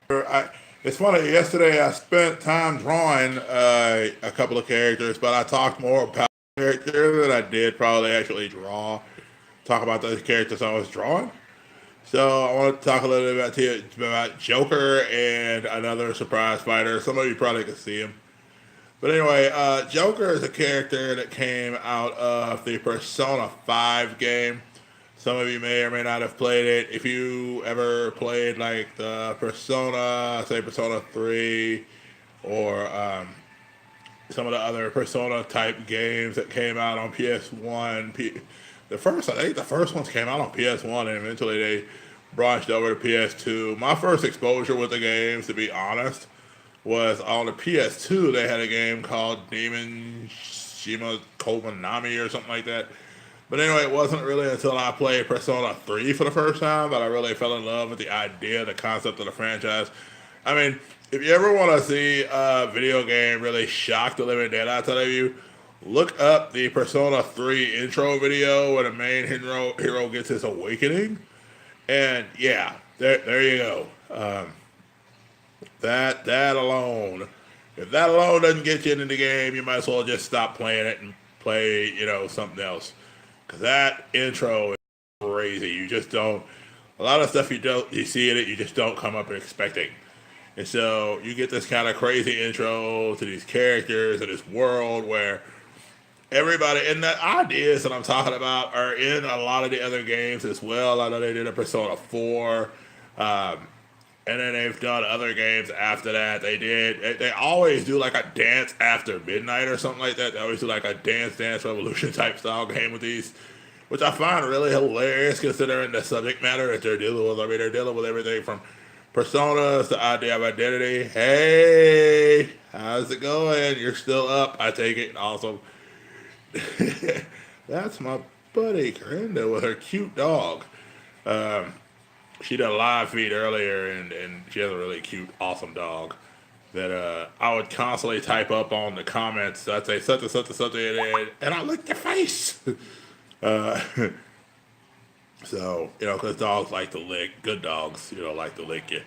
It's funny. Yesterday, I spent time drawing a couple of characters, but I talked more about characters than I did probably actually draw. Talk about those characters I was drawing. So I want to talk a little bit about Joker and another surprise fighter. Some of you probably can see him. But anyway, Joker is a character that came out of the Persona 5 game. Some of you may or may not have played it. If you ever played like the Persona, say Persona 3, or some of the other Persona type games that came out on PS1, I think the first ones came out on PS1 and eventually they branched over to PS2. My first exposure with the games, to be honest, was on the PS2. They had a game called Demon Shima Komanami or something like that. But anyway, it wasn't really until I played Persona 3 for the first time that I really fell in love with the idea, the concept of the franchise. I mean, if you ever want to see a video game really shock the living dead out of you, look up the Persona 3 intro video where the main hero gets his awakening. And yeah, there you go. That alone, if that alone doesn't get you into the game, you might as well just stop playing it and play, something else. Cause that intro is crazy. You just don't. A lot of stuff you see in it, you just don't come up expecting. And so you get this kind of crazy intro to these characters and this world where everybody and the ideas that I'm talking about are in a lot of the other games as well. I know they did a Persona 4. And then they've done other games after that. They always do like a dance after midnight or something like that. They always do like a Dance Revolution type style game with these, which I find really hilarious considering the subject matter that they're dealing with. I mean, they're dealing with everything from personas to idea of identity. Hey, how's it going? You're still up, I take it. Awesome. That's my buddy Corinda with her cute dog. Um, she did a live feed earlier, and she has a really cute, awesome dog that I would constantly type up on the comments. I'd say something, something, something, and I lick your face. uh, so, because dogs like to lick, good dogs, like to lick you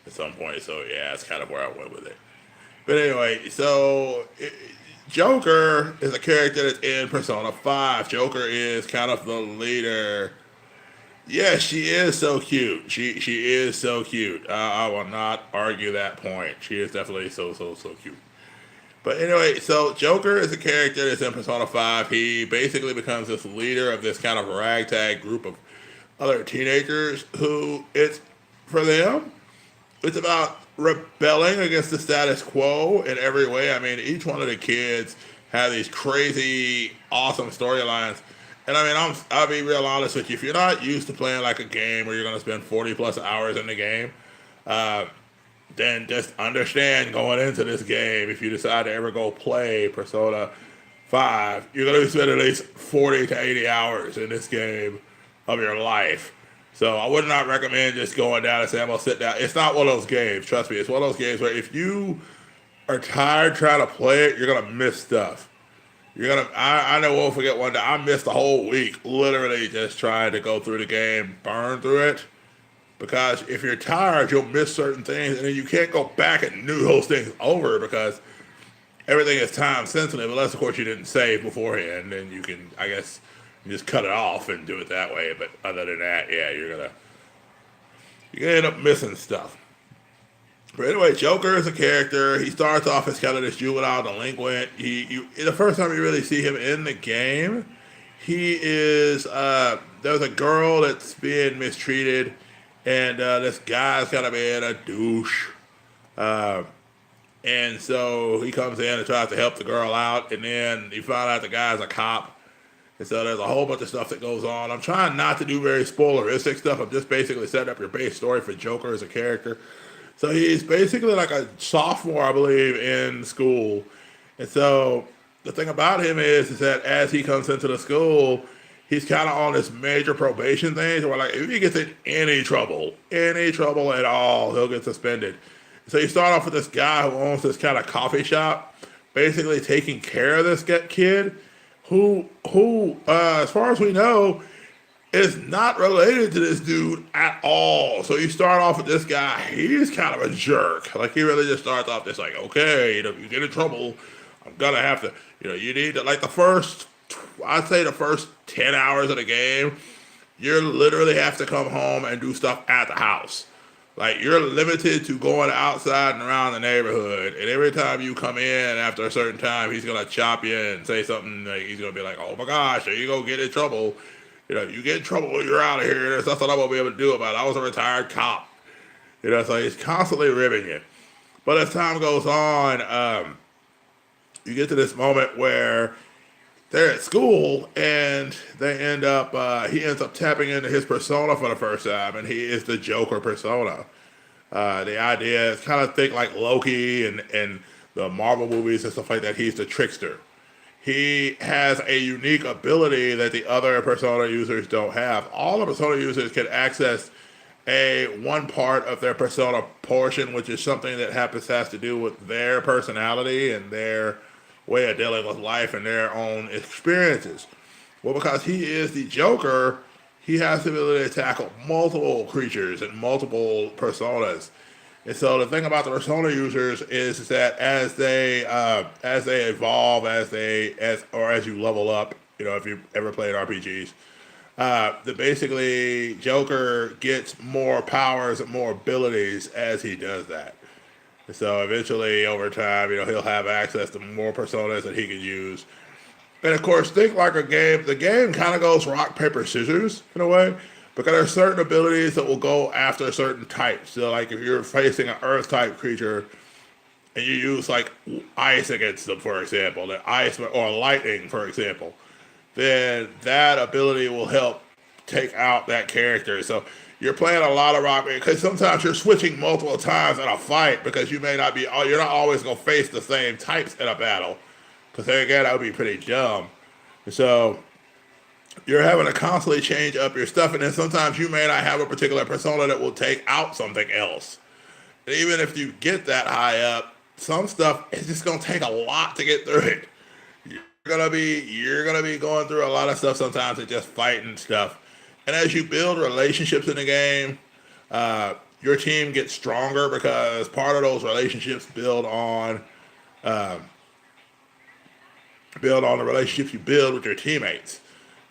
at some point. So, yeah, that's kind of where I went with it. But anyway, Joker is a character that's in Persona 5. Joker is kind of the leader. Yeah, she is so cute. She is so cute. I will not argue that point. She is definitely so cute. But anyway, so Joker is a character that's in Persona 5. He basically becomes this leader of this kind of ragtag group of other teenagers who for them, it's about rebelling against the status quo in every way. I mean, each one of the kids have these crazy, awesome storylines. And I mean, I'll be real honest with you. If you're not used to playing like a game where you're going to spend 40 plus hours in the game, uh, then just understand going into this game, if you decide to ever go play Persona 5, you're going to spend at least 40 to 80 hours in this game of your life. So I would not recommend just going down and saying, I'm going to sit down. It's not one of those games. Trust me. It's one of those games where if you are tired trying to play it, you're going to miss stuff. I know we'll forget one day. I missed a whole week literally just trying to go through the game, burn through it. Because if you're tired, you'll miss certain things, and then you can't go back and do those things over because everything is time sensitive, unless of course you didn't save beforehand. Then you can, I guess, just cut it off and do it that way. But other than that, yeah, you're gonna end up missing stuff. But anyway, Joker is a character. He starts off as kind of this juvenile delinquent. The first time you really see him in the game, he is there's a girl that's being mistreated, and this guy's kind of being a douche. Uh, and so he comes in and tries to help the girl out, and then you find out the guy's a cop. And so there's a whole bunch of stuff that goes on. I'm trying not to do very spoileristic stuff. I'm just basically setting up your base story for Joker as a character. So he's basically like a sophomore, I believe, in school. And so the thing about him is that as he comes into the school, he's kind of on this major probation thing. So we're like, if he gets in any trouble at all, he'll get suspended. So you start off with this guy who owns this kind of coffee shop, basically taking care of this kid, who, as far as we know, is not related to this dude at all. So you start off with this guy, he's kind of a jerk. Like he really just starts off this like, okay, if you get in trouble, I'm gonna have to, you need to like I'd say the first 10 hours of the game, you literally have to come home and do stuff at the house. Like you're limited to going outside and around the neighborhood, and every time you come in after a certain time, he's gonna chop you and say something. Like he's gonna be like, "Oh my gosh, there you go, get in trouble." You get in trouble when you're out of here. There's nothing I won't be able to do about it. I was a retired cop. So he's constantly ribbing you. But as time goes on, you get to this moment where they're at school and he ends up tapping into his persona for the first time, and he is the Joker persona. The idea is kind of think like Loki and the Marvel movies and stuff like that. He's the trickster. He has a unique ability that the other persona users don't have. All the persona users can access one part of their persona portion, which is something that has to do with their personality and their way of dealing with life and their own experiences. Well, because he is the Joker, he has the ability to tackle multiple creatures and multiple personas. And so the thing about the persona users is that as they evolve, as you level up, if you ever played RPGs, the basically Joker gets more powers and more abilities as he does that. And so eventually, over time, he'll have access to more personas that he can use. And of course, think like a game. The game kind of goes rock, paper, scissors in a way, because there are certain abilities that will go after certain types. So like if you're facing an earth type creature and you use like ice against them, for example, the ice or lightning, for example, then that ability will help take out that character. So you're playing a lot of rock, because sometimes you're switching multiple times in a fight because you're not always going to face the same types in a battle. Because then again, that would be pretty dumb. So you're having to constantly change up your stuff, and then sometimes you may not have a particular persona that will take out something else. And even if you get that high up, some stuff is just gonna take a lot to get through it. You're gonna be going through a lot of stuff sometimes and just fighting stuff. And as you build relationships in the game, your team gets stronger because part of those relationships build on the relationships you build with your teammates.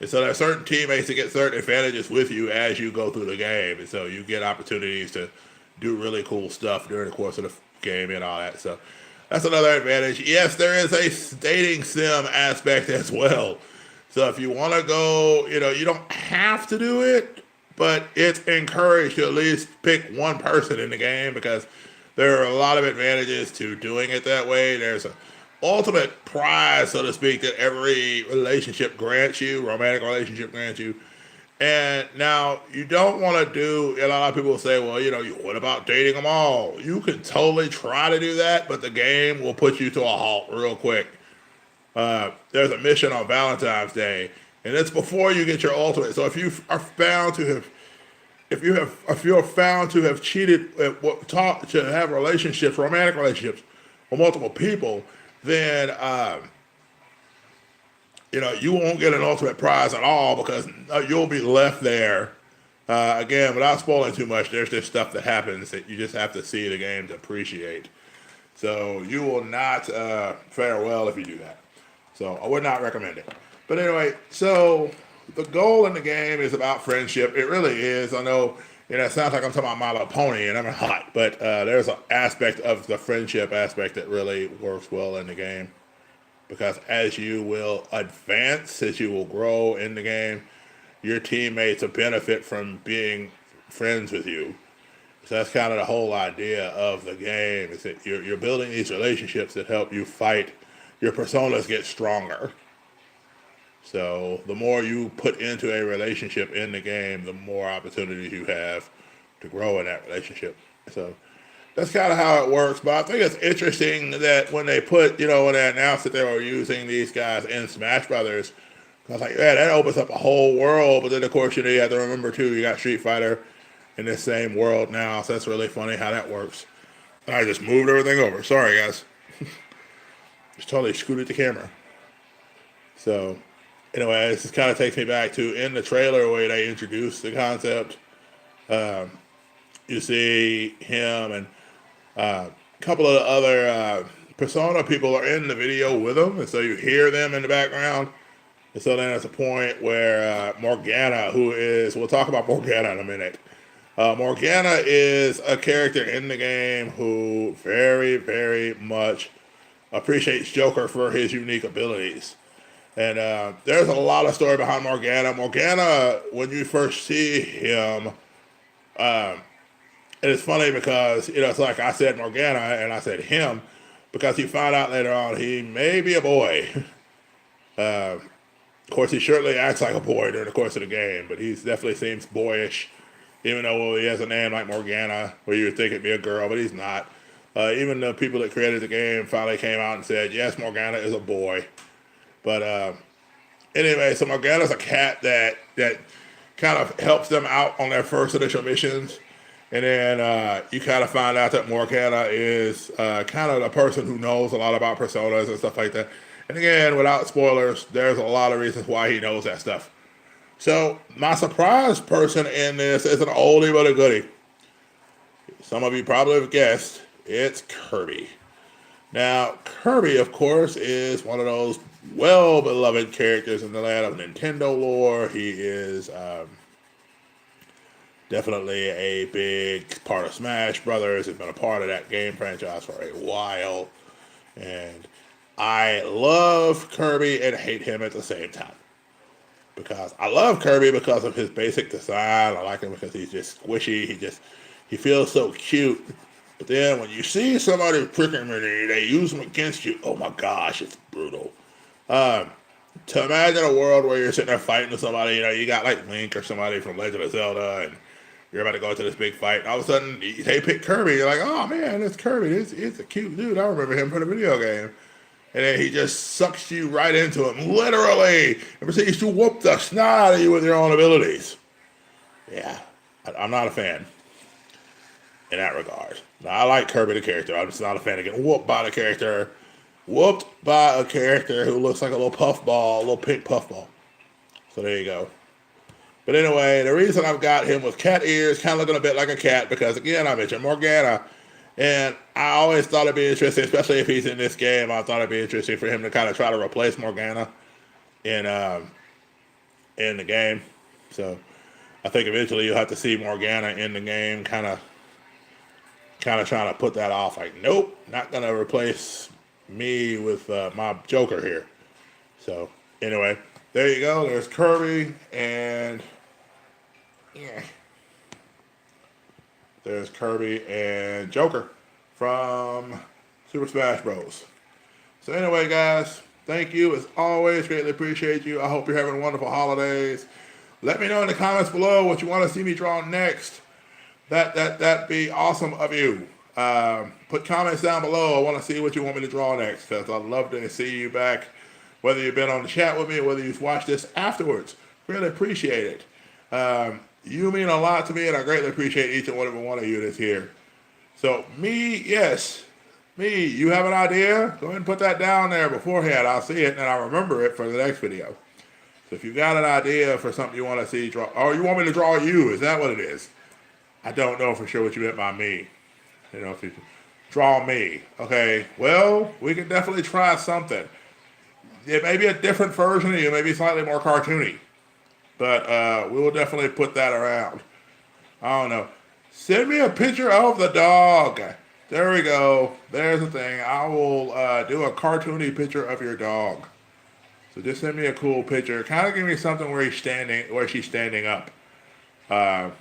And so there are certain teammates that get certain advantages with you as you go through the game. And so you get opportunities to do really cool stuff during the course of the game and all that. So that's another advantage. Yes, there is a dating sim aspect as well. So if you want to go, you don't have to do it, but it's encouraged to at least pick one person in the game, because there are a lot of advantages to doing it that way. There's a ultimate prize, so to speak, that every romantic relationship grants you. And now you don't want to do, a lot of people will say, well, what about dating them all? You can totally try to do that, but the game will put you to a halt real quick. There's a mission on Valentine's Day, and it's before you get your ultimate. So if you are found to have, if you're found to have cheated, to have romantic relationships with multiple people, then you won't get an ultimate prize at all, because you'll be left there. Again, without spoiling too much, there's just stuff that happens that you just have to see the game to appreciate. So you will not fare well if you do that. So I would not recommend it. But anyway, so the goal in the game is about friendship. It really is. I know, it sounds like I'm talking about My Little Pony, and I'm hot, but there's an aspect of the friendship aspect that really works well in the game. Because as you will advance, as you will grow in the game, your teammates will benefit from being friends with you. So that's kind of the whole idea of the game, is that you're building these relationships that help you fight. Your personas get stronger. So the more you put into a relationship in the game, the more opportunities you have to grow in that relationship. So that's kind of how it works. But I think it's interesting that when they when they announced that they were using these guys in Smash Brothers, I was like, yeah, that opens up a whole world. But then, of course, you have to remember, too, you got Street Fighter in this same world now. So that's really funny how that works. I just moved everything over. Sorry, guys. Just totally scooted the camera. So Anyway, this just kind of takes me back to in the trailer where they introduced the concept. Um, you see him and a couple of other Persona people are in the video with him, and so you hear them in the background. And so then there's a point where Morgana, who is, we'll talk about Morgana in a minute. Morgana is a character in the game who very, very much appreciates Joker for his unique abilities. And there's a lot of story behind Morgana. Morgana, when you first see him, and it's funny because, it's like I said Morgana and I said him because you find out later on he may be a boy. Of course, he surely acts like a boy during the course of the game, but he definitely seems boyish, even though he has a name like Morgana, where you would think it'd be a girl, but he's not. Even the people that created the game finally came out and said, yes, Morgana is a boy. But anyway, so Morgana's a cat that kind of helps them out on their first initial missions. And then you kind of find out that Morgana is kind of the person who knows a lot about personas and stuff like that. And again, without spoilers, there's a lot of reasons why he knows that stuff. So my surprise person in this is an oldie but a goodie. Some of you probably have guessed, it's Kirby. Now, Kirby, of course, is one of those well-beloved characters in the land of Nintendo lore. He is definitely a big part of Smash Brothers. He's been a part of that game franchise for a while. And I love Kirby and hate him at the same time. Because I love Kirby because of his basic design. I like him because he's just squishy. He feels so cute. But then when you see somebody prick him and they use him against you, oh my gosh, it's brutal. To imagine a world where you're sitting there fighting with somebody, you got like Link or somebody from Legend of Zelda, and you're about to go into this big fight, and all of a sudden they pick Kirby. You're like, oh man, it's Kirby. It's a cute dude. I remember him from the video game. And then he just sucks you right into him, literally, and proceeds to whoop the snot out of you with your own abilities. Yeah, I'm not a fan in that regard. Now, I like Kirby the character. I'm just not a fan of getting whooped by a character who looks like a little puffball, a little pink puffball. So there you go. But anyway, the reason I've got him with cat ears, kind of looking a bit like a cat, because again, I mentioned Morgana. And I always thought it'd be interesting, especially if he's in this game, I thought it'd be interesting for him to kind of try to replace Morgana in the game. So I think eventually you'll have to see Morgana in the game kind of trying to put that off. Like, nope, not going to replace me with my Joker here. So anyway, there you go. There's Kirby and... yeah. There's Kirby and Joker from Super Smash Bros. So anyway, guys, thank you as always. Greatly appreciate you. I hope you're having wonderful holidays. Let me know in the comments below what you want to see me draw next. That'd be awesome of you. Put comments down below. I want to see what you want me to draw next, because I'd love to see you back, whether you've been on the chat with me or whether you've watched this afterwards. Really appreciate it. You mean a lot to me, and I greatly appreciate each and every one of you that's here. So you have an idea? Go ahead and put that down there beforehand. I'll see it, and I'll remember it for the next video. So if you've got an idea for something you want to see draw, or you want me to draw you, is that what it is? I don't know for sure what you meant by me. If you draw me. Okay, well, we can definitely try something. It may be a different version of you, maybe slightly more cartoony. But we will definitely put that around. I don't know. Send me a picture of the dog. There we go. There's the thing. I will do a cartoony picture of your dog. So just send me a cool picture. Kind of give me something where she's standing up. Where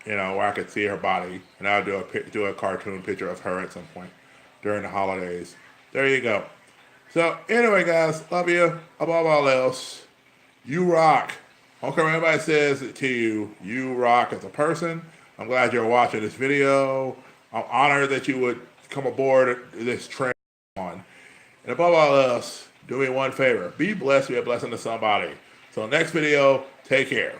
I could see her body. And I'll do a cartoon picture of her at some point during the holidays. There you go. So anyway, guys, love you. Above all else, you rock. I don't care what anybody says it to you. You rock as a person. I'm glad you're watching this video. I'm honored that you would come aboard this train on. And above all else, do me one favor. Be blessed. Be a blessing to somebody. So next video, take care.